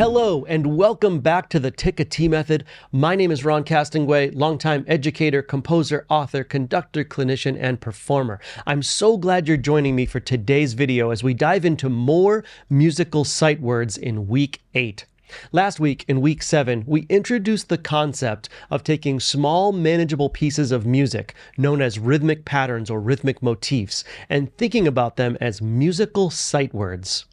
Hello and welcome back to the Tik-A Tee Method. My name is Ron Castonguay, longtime educator, composer, author, conductor, clinician, and performer. I'm so glad you're joining me for today's video as we dive into more musical sight words in week 8. Last week, in week 7, we introduced the concept of taking small, manageable pieces of music, known as rhythmic patterns or rhythmic motifs, and thinking about them as musical sight words.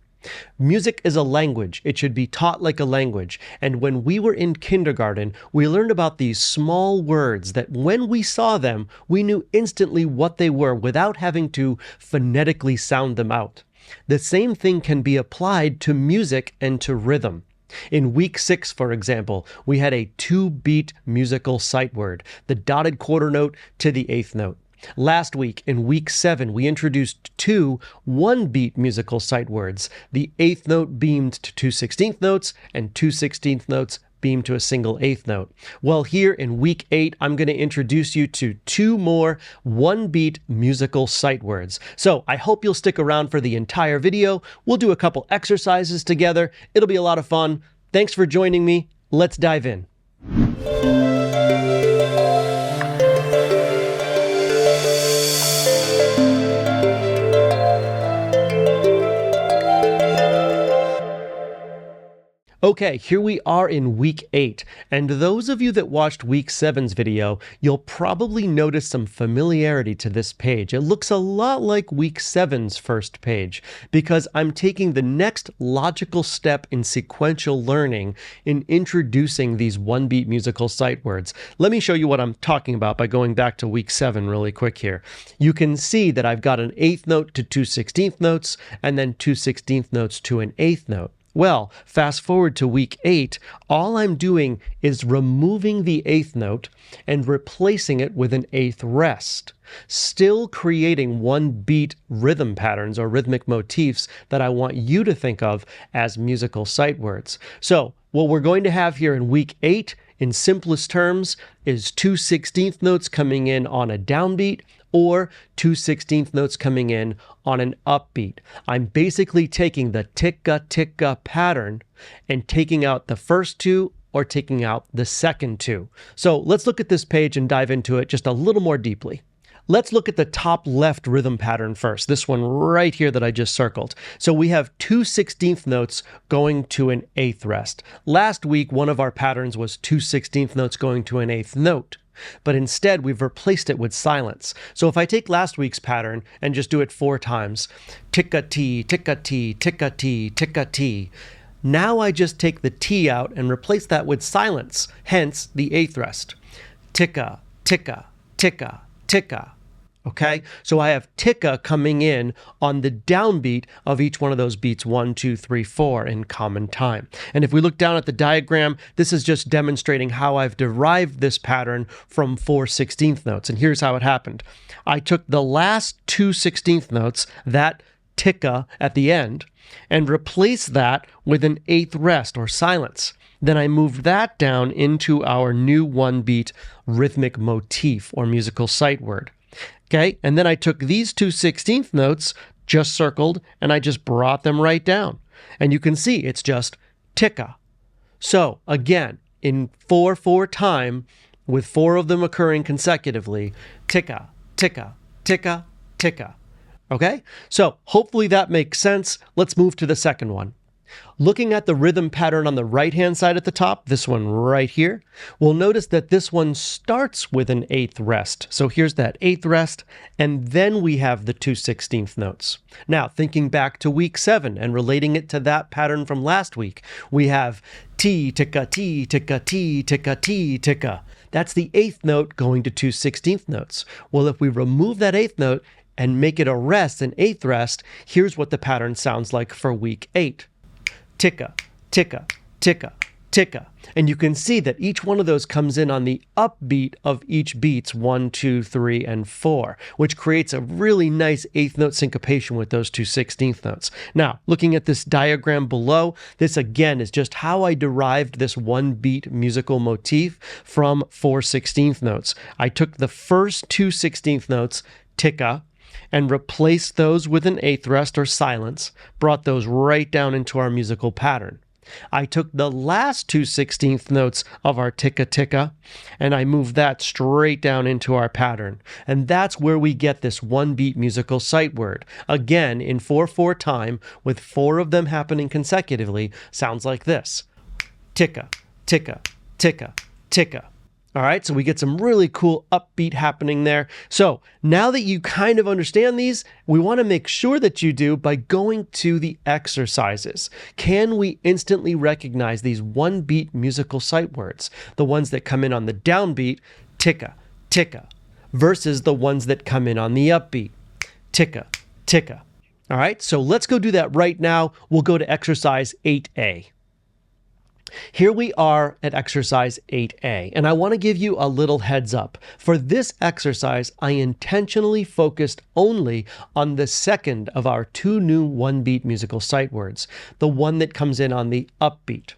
Music is a language. It should be taught like a language. And when we were in kindergarten, we learned about these small words that when we saw them, we knew instantly what they were without having to phonetically sound them out. The same thing can be applied to music and to rhythm. In week 6, for example, we had a 2-beat musical sight word, the dotted quarter note to the 8th note. Last week, in week 7, we introduced 2 1-beat musical sight words, the 8th note beamed to 2 16th notes and 2 16th notes beamed to a single 8th note. Well, here in week 8, I'm going to introduce you to 2 more 1-beat musical sight words. So I hope you'll stick around for the entire video. We'll do a couple exercises together. It'll be a lot of fun. Thanks for joining me. Let's dive in. Okay, here we are in week 8, and those of you that watched week 7's video, you'll probably notice some familiarity to this page. It looks a lot like week 7's first page, because I'm taking the next logical step in sequential learning in introducing these 1-beat musical sight words. Let me show you what I'm talking about by going back to week 7 really quick here. You can see that I've got an 8th note to 2 16th notes, and then 2 16th notes to an 8th note. Well, fast forward to week 8, all I'm doing is removing the 8th note and replacing it with an 8th rest, still creating 1-beat rhythm patterns or rhythmic motifs that I want you to think of as musical sight words. So what we're going to have here in week 8, in simplest terms, is 2 16th notes coming in on a downbeat or 2 16th notes coming in on an upbeat. I'm basically taking the Tik-A pattern and taking out the first 2 or taking out the second 2. So let's look at this page and dive into it just a little more deeply. Let's look at the top left rhythm pattern first, this one right here that I just circled. So we have 2 16th notes going to an 8th rest. Last week, one of our patterns was 2 16th notes going to an 8th note. But instead, we've replaced it with silence. So if I take last week's pattern and just do it 4 times, Tik-A Tee, Tik-A Tee, Tik-A Tee, Tik-A Tee. Now I just take the T out and replace that with silence, hence the 8th rest. Tik-A, Tik-A, Tik-A, Tik-A. Okay, so I have Tik-A coming in on the downbeat of each one of those beats 1, 2, 3, 4 in common time. And if we look down at the diagram, this is just demonstrating how I've derived this pattern from 4 16th notes. And here's how it happened. I took the last 2 16th notes, that Tik-A at the end, and replaced that with an 8th rest or silence. Then I moved that down into our new 1-beat rhythmic motif or musical sight word. Okay, and then I took these 2 16th notes, just circled, and I just brought them right down. And you can see it's just Tik-A. So again, in 4/4 time, with 4 of them occurring consecutively, Tik-A, Tik-A, Tik-A, Tik-A. Okay, so hopefully that makes sense. Let's move to the second one. Looking at the rhythm pattern on the right-hand side at the top, this one right here, we'll notice that this one starts with an 8th rest. So here's that 8th rest, and then we have the 2 16th notes. Now, thinking back to week 7 and relating it to that pattern from last week, we have T, Tik-A Tee, Tik-A Tee, Tik-A Tee, Tik-A. That's the 8th note going to 2 16th notes. Well, if we remove that 8th note and make it a rest, an 8th rest, here's what the pattern sounds like for week 8. Tik-A, Tik-A, Tik-A, Tik-A. And you can see that each one of those comes in on the upbeat of each beats 1, 2, 3, and 4, which creates a really nice 8th note syncopation with those 2 16th notes. Now, looking at this diagram below, this again is just how I derived this 1-beat musical motif from 4 16th notes. I took the first 2 16th notes, Tik-A, and replaced those with an 8th rest or silence, brought those right down into our musical pattern. I took the last 2/16 notes of our ticka and I moved that straight down into our pattern. And that's where we get this one beat musical sight word. Again, in 4/4 time, with 4 of them happening consecutively, sounds like this. Ticka, ticka, ticka, ticka. All right, so we get some really cool upbeat happening there. So now that you kind of understand these, we want to make sure that you do by going to the exercises. Can we instantly recognize these one beat musical sight words? The ones that come in on the downbeat, ticka, ticka, versus the ones that come in on the upbeat, ticka, ticka. All right, so let's go do that right now. We'll go to exercise 8A. Here we are at exercise 8A, and I want to give you a little heads up. For this exercise, I intentionally focused only on the second of our 2 new one-beat musical sight words, the one that comes in on the upbeat.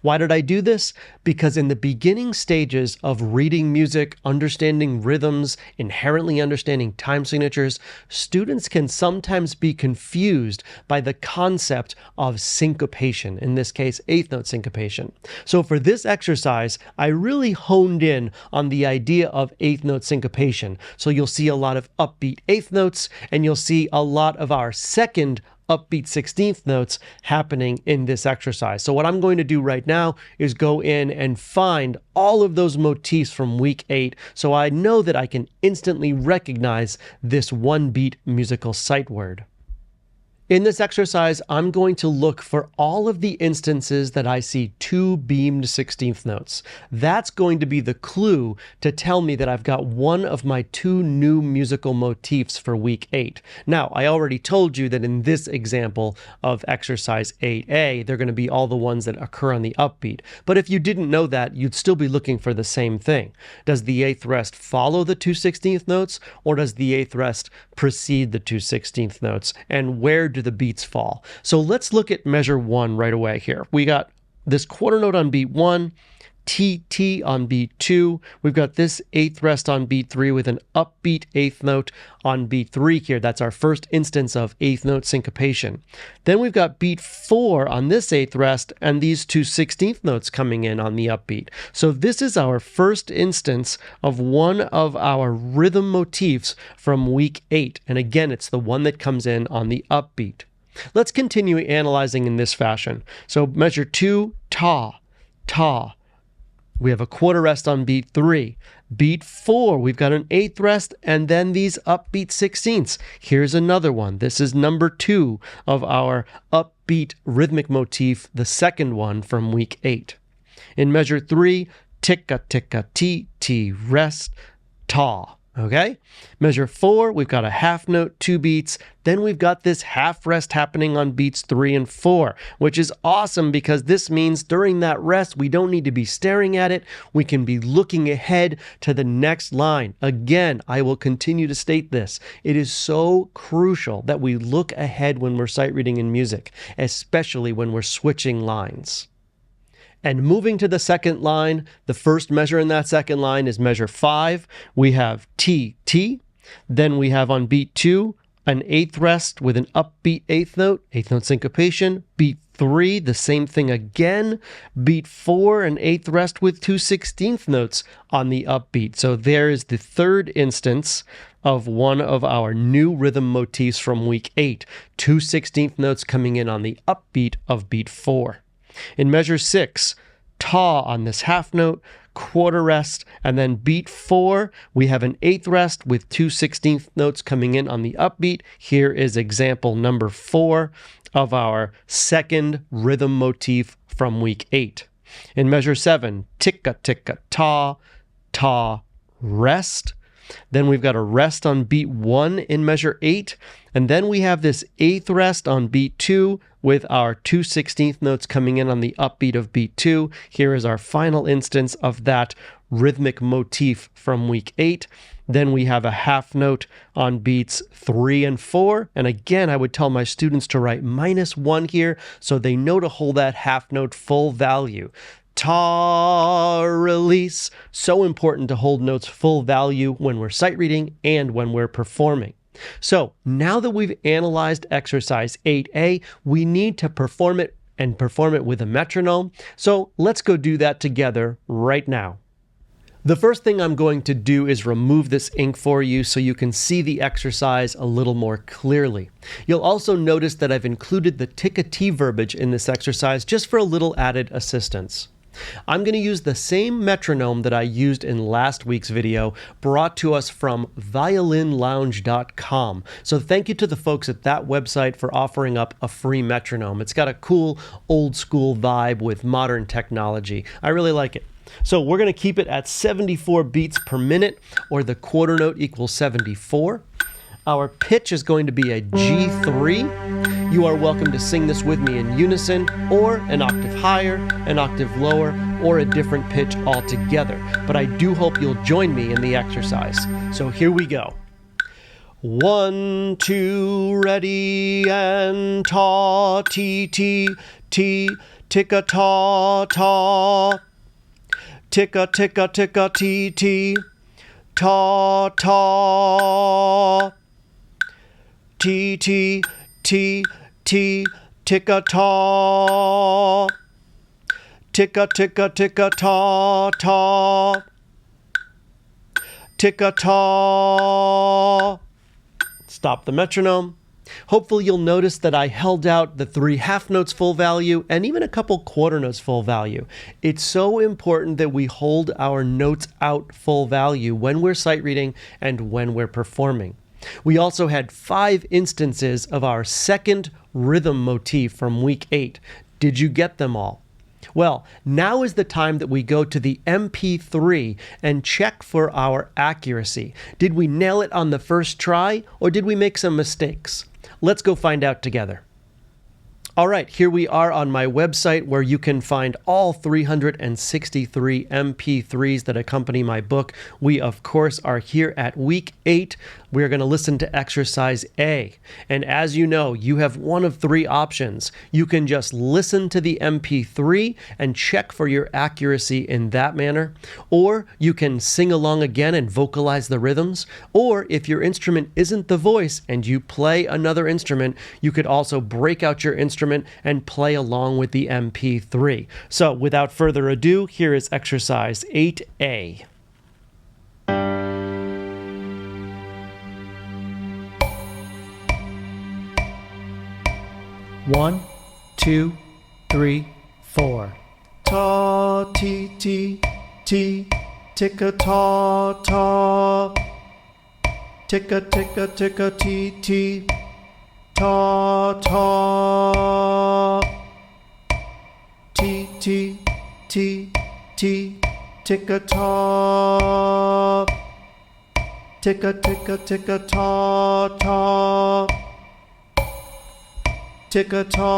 Why did I do this? Because in the beginning stages of reading music, understanding rhythms, inherently understanding time signatures, students can sometimes be confused by the concept of syncopation, in this case, 8th note syncopation. So for this exercise, I really honed in on the idea of 8th note syncopation. So you'll see a lot of upbeat 8th notes, and you'll see a lot of our second upbeat 16th notes happening in this exercise. So what I'm going to do right now is go in and find all of those motifs from week 8 so I know that I can instantly recognize this one beat musical sight word. In this exercise, I'm going to look for all of the instances that I see 2 beamed 16th notes. That's going to be the clue to tell me that I've got one of my 2 new musical motifs for week 8. Now, I already told you that in this example of exercise 8A, they're going to be all the ones that occur on the upbeat. But if you didn't know that, you'd still be looking for the same thing. Does the 8th rest follow the 2 16th notes, or does the 8th rest precede the 2 16th notes? And where do the beats fall? So let's look at measure 1 right away here. We got this quarter note on beat 1, TT on beat 2. We've got this 8th rest on beat 3 with an upbeat 8th note on beat 3 here. That's our first instance of 8th note syncopation. Then we've got beat 4 on this 8th rest and these 2 16th notes coming in on the upbeat. So this is our first instance of one of our rhythm motifs from week 8. And again, it's the one that comes in on the upbeat. Let's continue analyzing in this fashion. So measure 2, ta, ta. We have a quarter rest on beat 3. Beat 4, we've got an 8th rest, and then these upbeat 16ths. Here's another one. This is number 2 of our upbeat rhythmic motif, the second one from week 8. In measure 3, Tik-A Tee rest, ta. Okay? Measure 4, we've got a half note, 2 beats. Then we've got this half rest happening on beats 3 and 4, which is awesome because this means during that rest, we don't need to be staring at it. We can be looking ahead to the next line. Again, I will continue to state this. It is so crucial that we look ahead when we're sight reading in music, especially when we're switching lines. And moving to the second line, the first measure in that second line is measure 5. We have T, T. Then we have on beat 2, an 8th rest with an upbeat 8th note, 8th note syncopation. Beat 3, the same thing again. Beat 4, an 8th rest with 2 16th notes on the upbeat. So there is the third instance of one of our new rhythm motifs from week 8. 2 16th notes coming in on the upbeat of beat 4. In measure 6, ta on this half note, quarter rest, and then beat 4, we have an 8th rest with 2 16th notes coming in on the upbeat. Here is example number 4 of our second rhythm motif from week 8. In measure 7, Tik-A ta, ta, rest. Then we've got a rest on beat 1 in measure 8. And then we have this 8th rest on beat 2 with our 2 16th notes coming in on the upbeat of beat 2. Here is our final instance of that rhythmic motif from week 8. Then we have a half note on beats 3 and 4. And again, I would tell my students to write -1 here so they know to hold that half note full value. Ta, release. So important to hold notes full value when we're sight reading and when we're performing. So now that we've analyzed exercise 8A, we need to perform it and perform it with a metronome. So let's go do that together right now. The first thing I'm going to do is remove this ink for you so you can see the exercise a little more clearly. You'll also notice that I've included the Tik-A Tee verbiage in this exercise just for a little added assistance. I'm going to use the same metronome that I used in last week's video, brought to us from violinlounge.com. So thank you to the folks at that website for offering up a free metronome. It's got a cool old school vibe with modern technology. I really like it. So we're going to keep it at 74 beats per minute, or the quarter note equals 74. Our pitch is going to be a G3. You are welcome to sing this with me in unison, or an octave higher, an octave lower, or a different pitch altogether. But I do hope you'll join me in the exercise. So here we go. 1, 2, ready, and ta, tee, tee, tee, Tik-A ta. Tik-A, Tik-A, Tik-A tee, tee, ta, tee, tee, tee, tee, Tik-A ta. Tik-A, Tik-A, Tik-A ta, Tik-A ta. Stop the metronome. Hopefully you'll notice that I held out the 3 half notes full value and even a couple quarter notes full value. It's so important that we hold our notes out full value when we're sight reading and when we're performing. We also had 5 instances of our second rhythm motif from week 8. Did you get them all? Well, now is the time that we go to the MP3 and check for our accuracy. Did we nail it on the first try, or did we make some mistakes? Let's go find out together. All right, here we are on my website where you can find all 363 MP3s that accompany my book. We, of course, are here at week 8. We're going to listen to exercise A. And as you know, you have one of 3 options. You can just listen to the MP3 and check for your accuracy in that manner. Or you can sing along again and vocalize the rhythms. Or if your instrument isn't the voice and you play another instrument, you could also break out your instrument and play along with the MP3. So without further ado, here is exercise 8A. One, 2, 3, 4. Ta, tee, tee, tee, Tik-A ta. Tik-A, Tik-A, Tik-A tee, tee, ta. Tee, tee, tee, tee, Tik-A ta. Tik-A, Tik-A, Tik-A ta. Tik-A ta.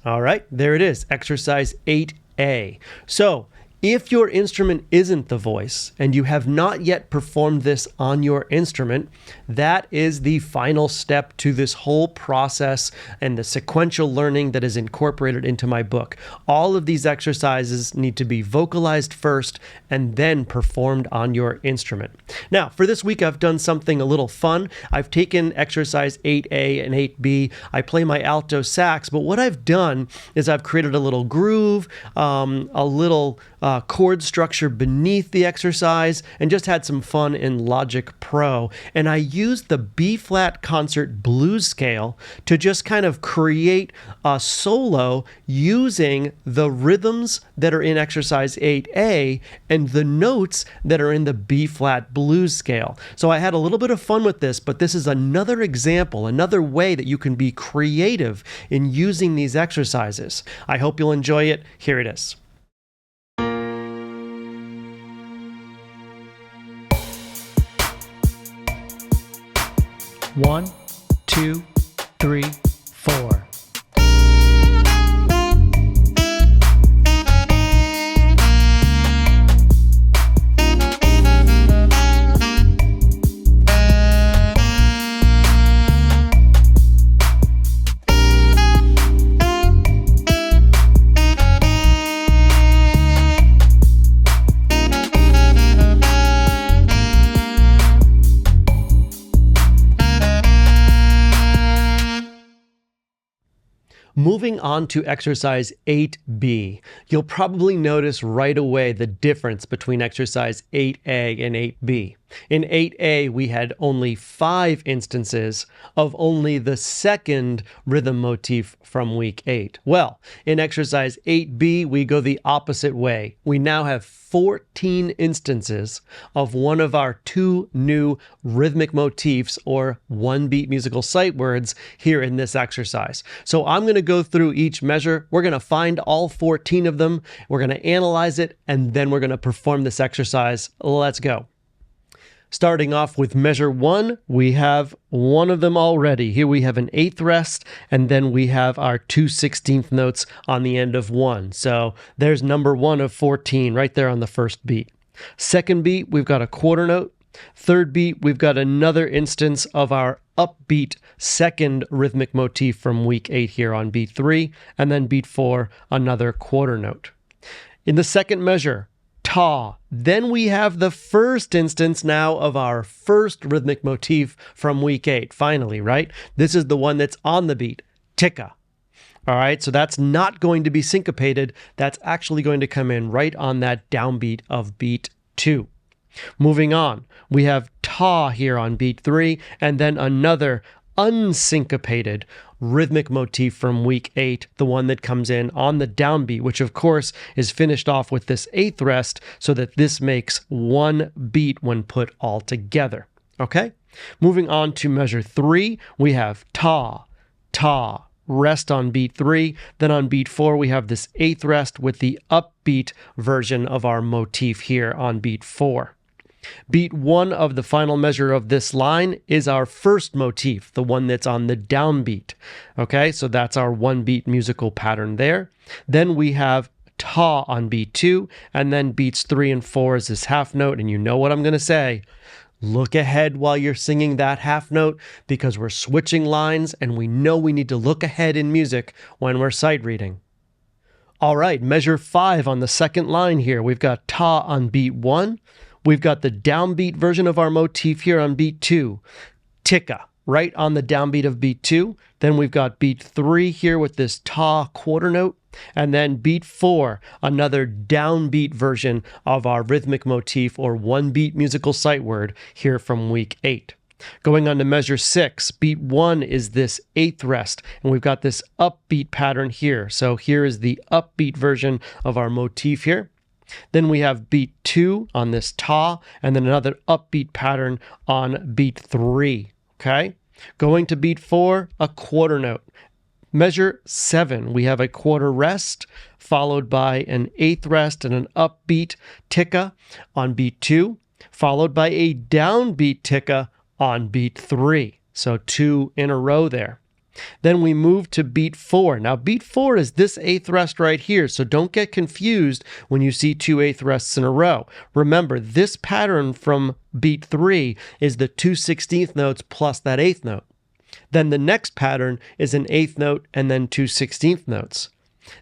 All right, there it is, exercise 8A. So, if your instrument isn't the voice and you have not yet performed this on your instrument, that is the final step to this whole process and the sequential learning that is incorporated into my book. All of these exercises need to be vocalized first and then performed on your instrument. Now, for this week, I've done something a little fun. I've taken exercise 8A and 8B. I play my alto sax, but what I've done is I've created a little groove, a little chord structure beneath the exercise, and just had some fun in Logic Pro. And I used the B-flat concert blues scale to just kind of create a solo using the rhythms that are in exercise 8A and the notes that are in the B-flat blues scale. So I had a little bit of fun with this, but this is another example, another way that you can be creative in using these exercises. I hope you'll enjoy it. Here it is. 1, 2, 3, 4. Moving on to exercise 8B, you'll probably notice right away the difference between exercise 8A and 8B. In 8A, we had only 5 instances of only the second rhythm motif from week 8. Well, in exercise 8B, we go the opposite way. We now have 14 instances of one of our 2 new rhythmic motifs or one-beat musical sight words here in this exercise. So I'm going to go through each measure. We're going to find all 14 of them. We're going to analyze it, and then we're going to perform this exercise. Let's go. Starting off with measure 1, we have one of them already. Here we have an 8th rest, and then we have our 2 16th notes on the end of 1. So there's number 1 of 14 right there on the first beat. Second beat, we've got a quarter note. Third beat, we've got another instance of our upbeat second rhythmic motif from week 8 here on beat 3, and then beat 4, another quarter note. In the second measure, ta. Then we have the first instance now of our first rhythmic motif from week 8. Finally, right? This is the one that's on the beat, Tik-A. All right, so that's not going to be syncopated. That's actually going to come in right on that downbeat of beat 2. Moving on, we have ta here on beat 3, and then another unsyncopated rhythmic motif from week 8, the one that comes in on the downbeat, which of course is finished off with this 8th rest so that this makes one beat when put all together. Okay? Moving on to measure 3, we have ta, ta, rest on beat 3. Then on beat 4, we have this 8th rest with the upbeat version of our motif here on beat 4. Beat 1 of the final measure of this line is our first motif, the one that's on the downbeat. Okay, so that's our one beat musical pattern there. Then we have ta on beat 2, and then beats 3 and 4 is this half note, and you know what I'm going to say. Look ahead while you're singing that half note because we're switching lines and we know we need to look ahead in music when we're sight reading. All right, measure 5 on the second line here. We've got ta on beat 1. We've got the downbeat version of our motif here on beat 2, Tik-A, right on the downbeat of beat 2. Then we've got beat 3 here with this ta quarter note. And then beat 4, another downbeat version of our rhythmic motif or one beat musical sight word here from week 8. Going on to measure 6, beat 1 is this 8th rest, and we've got this upbeat pattern here. So here is the upbeat version of our motif here. Then we have beat 2 on this ta, and then another upbeat pattern on beat 3, okay? Going to beat 4, a quarter note. Measure 7, we have a quarter rest, followed by an 8th rest and an upbeat Tik-A on beat 2, followed by a downbeat Tik-A on beat 3. So 2 in a row there. Then we move to beat 4. Now, beat 4 is this 8th rest right here, so don't get confused when you see 2 8th rests in a row. Remember, this pattern from beat 3 is the 2 16th notes plus that 8th note. Then the next pattern is an 8th note and then 2 16th notes.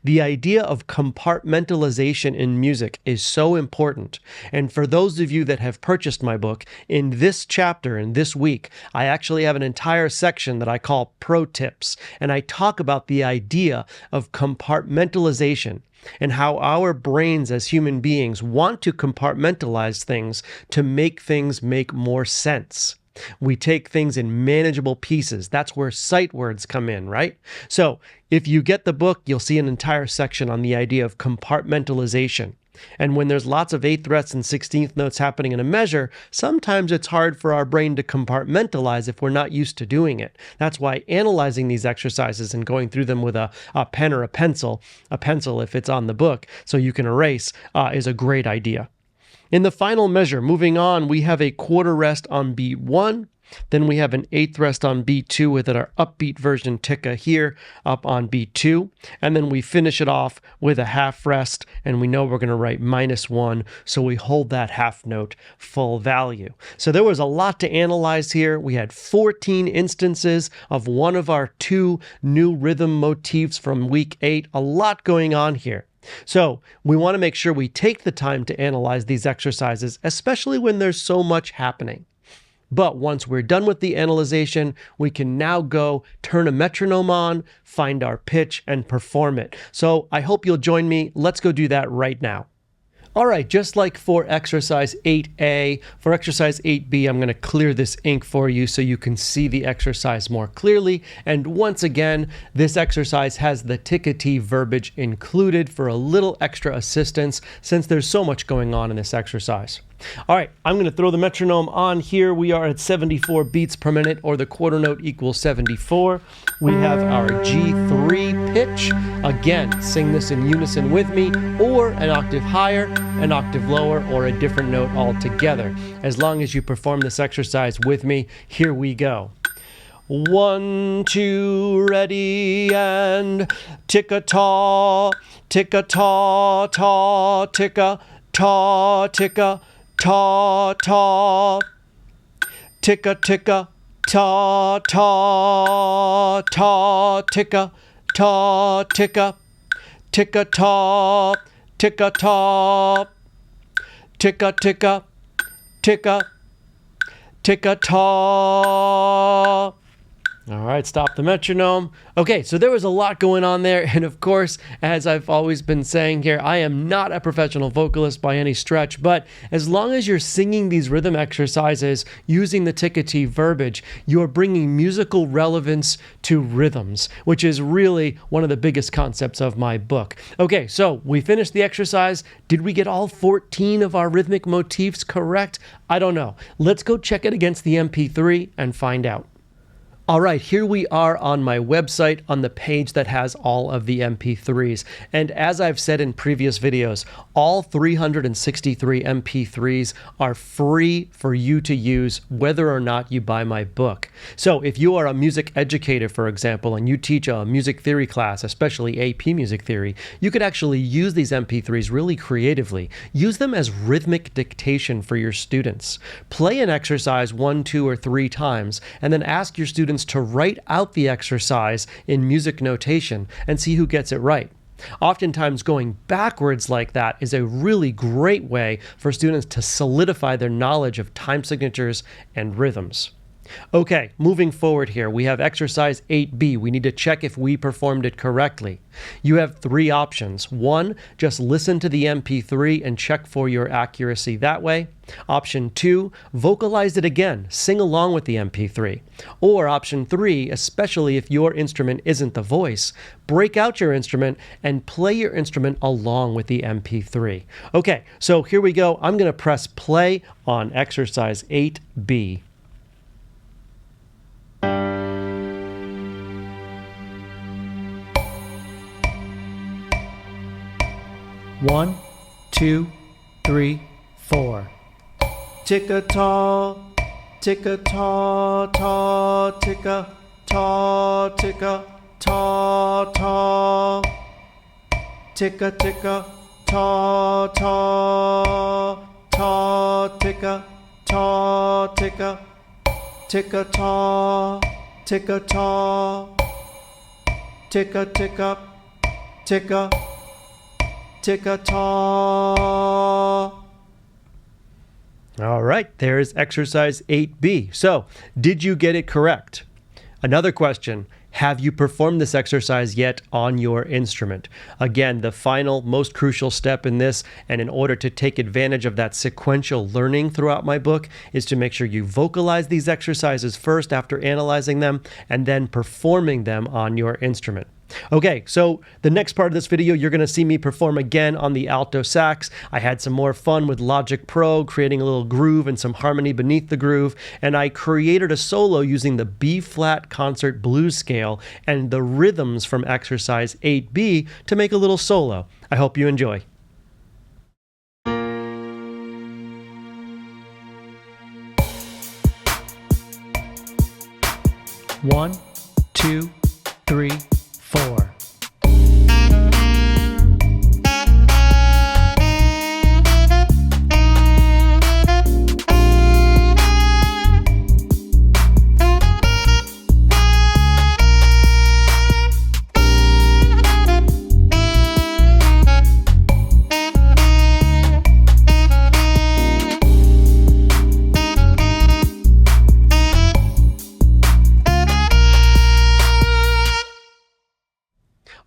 The idea of compartmentalization in music is so important. And for those of you that have purchased my book, in this chapter, in this week, I actually have an entire section that I call Pro Tips. And I talk about the idea of compartmentalization and how our brains as human beings want to compartmentalize things to make things make more sense. We take things in manageable pieces. That's where sight words come in, right? So if you get the book, you'll see an entire section on the idea of compartmentalization. And when there's lots of 8th rests and 16th notes happening in a measure, sometimes it's hard for our brain to compartmentalize if we're not used to doing it. That's why analyzing these exercises and going through them with a pen or a pencil if it's on the book, so you can erase, is a great idea. In the final measure, moving on, we have a quarter rest on beat 1. Then we have an 8th rest on beat 2 with our upbeat version Tik-A here up on beat 2. And then we finish it off with a half rest, and we know we're going to write -1, so we hold that half note full value. So there was a lot to analyze here. We had 14 instances of one of our 2 new rhythm motifs from week 8. A lot going on here. So we want to make sure we take the time to analyze these exercises, especially when there's so much happening. But once we're done with the analyzation, we can now go turn a metronome on, find our pitch, and perform it. So I hope you'll join me. Let's go do that right now. All right, just like for exercise 8A, for exercise 8B, I'm going to clear this ink for you so you can see the exercise more clearly. And once again, this exercise has the Tik-A Tee verbiage included for a little extra assistance since there's so much going on in this exercise. All right, I'm going to throw the metronome on here. We are at 74 beats per minute, or the quarter note equals 74. We have our G3 pitch. Again, sing this in unison with me, or an octave higher, an octave lower, or a different note altogether. As long as you perform this exercise with me, here we go. 1, 2, ready, and Tik-A-Taw, Tik-A-Taw, taw, Tik-A, taw, Tik-A, taw, taw, Tik-A, Tik-A, taw, taw, taw, Tik-A, taw, Tik-A, Tik-A-Taw, Tik-A-Taw, Tik-A, Tik-A, Tik-A, Tik-A-Taw. All right, stop the metronome. Okay, so there was a lot going on there, and of course, as I've always been saying here, I am not a professional vocalist by any stretch, but as long as you're singing these rhythm exercises using the Tik-A Tee verbiage, you're bringing musical relevance to rhythms, which is really one of the biggest concepts of my book. Okay, so we finished the exercise. Did we get all 14 of our rhythmic motifs correct? I don't know. Let's go check it against the MP3 and find out. All right, here we are on my website on the page that has all of the MP3s. And as I've said in previous videos, all 363 MP3s are free for you to use whether or not you buy my book. So if you are a music educator, for example, and you teach a music theory class, especially AP music theory, you could actually use these MP3s really creatively. Use them as rhythmic dictation for your students. Play an exercise 1, 2, or 3 times, and then ask your students to write out the exercise in music notation and see who gets it right. Oftentimes going backwards like that is a really great way for students to solidify their knowledge of time signatures and rhythms. Okay, moving forward here, we have exercise 8B. We need to check if we performed it correctly. You have 3 options. 1, just listen to the MP3 and check for your accuracy that way. Option 2, vocalize it again, sing along with the MP3. Or option 3, especially if your instrument isn't the voice, break out your instrument and play your instrument along with the MP3. Okay, so here we go. I'm going to press play on exercise 8B. 1, 2, 3, 4. Tik-A-Taw, Tik-A-Taw, taw, Tik-A, taw, Tik-A, taw, taw. Tik-A, Tik-A, taw, taw, taw, Tik-A, taw, Tik-A, Tik-A-Taw, Tik-A-Taw, Tik-A, Tik-A, Tik-A, Tik-A-Taw. All right, there's exercise 8B. So, did you get it correct? Another question, have you performed this exercise yet on your instrument? Again, the final, most crucial step in this, and in order to take advantage of that sequential learning throughout my book, is to make sure you vocalize these exercises first after analyzing them, and then performing them on your instrument. Okay, so the next part of this video, you're going to see me perform again on the alto sax. I had some more fun with Logic Pro, creating a little groove and some harmony beneath the groove, and I created a solo using the B-flat concert blues scale and the rhythms from exercise 8B to make a little solo. I hope you enjoy. 1, 2, 3, 4.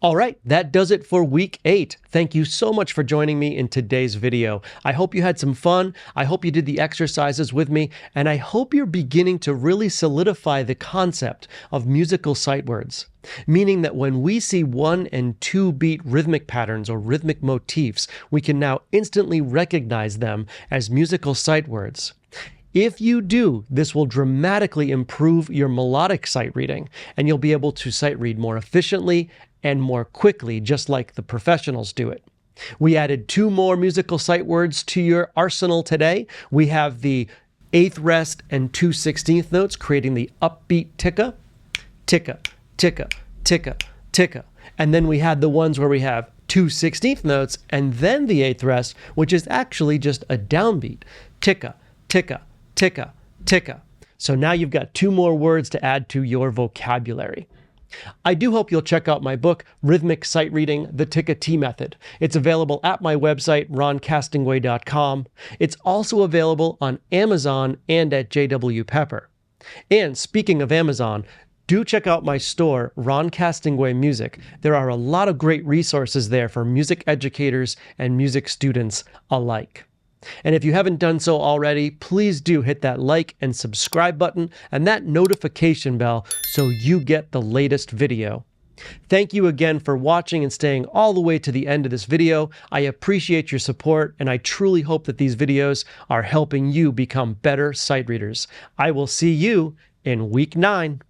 All right, that does it for week 8. Thank you so much for joining me in today's video. I hope you had some fun. I hope you did the exercises with me, and I hope you're beginning to really solidify the concept of musical sight words. Meaning that when we see 1 and 2 beat rhythmic patterns or rhythmic motifs, we can now instantly recognize them as musical sight words. If you do, this will dramatically improve your melodic sight reading, and you'll be able to sight read more efficiently and more quickly, just like the professionals do it. We added 2 more musical sight words to your arsenal today. We have the 8th rest and 2 16th notes, creating the upbeat Tik-A, Tik-A, Tik-A, Tik-A, Tik-A. And then we had the ones where we have 2 16th notes and then the 8th rest, which is actually just a downbeat, Tik-A, Tik-A, Tik-A, Tik-A. So now you've got 2 more words to add to your vocabulary. I do hope you'll check out my book, Rhythmic Sight Reading, the Tik-A Tee Method. It's available at my website, roncastonguay.com. It's also available on Amazon and at J.W. Pepper. And speaking of Amazon, do check out my store, Ron Castonguay Music. There are a lot of great resources there for music educators and music students alike. And if you haven't done so already, please do hit that like and subscribe button and that notification bell so you get the latest video. Thank you again for watching and staying all the way to the end of this video. I appreciate your support, and I truly hope that these videos are helping you become better sight readers. I will see you in week 9.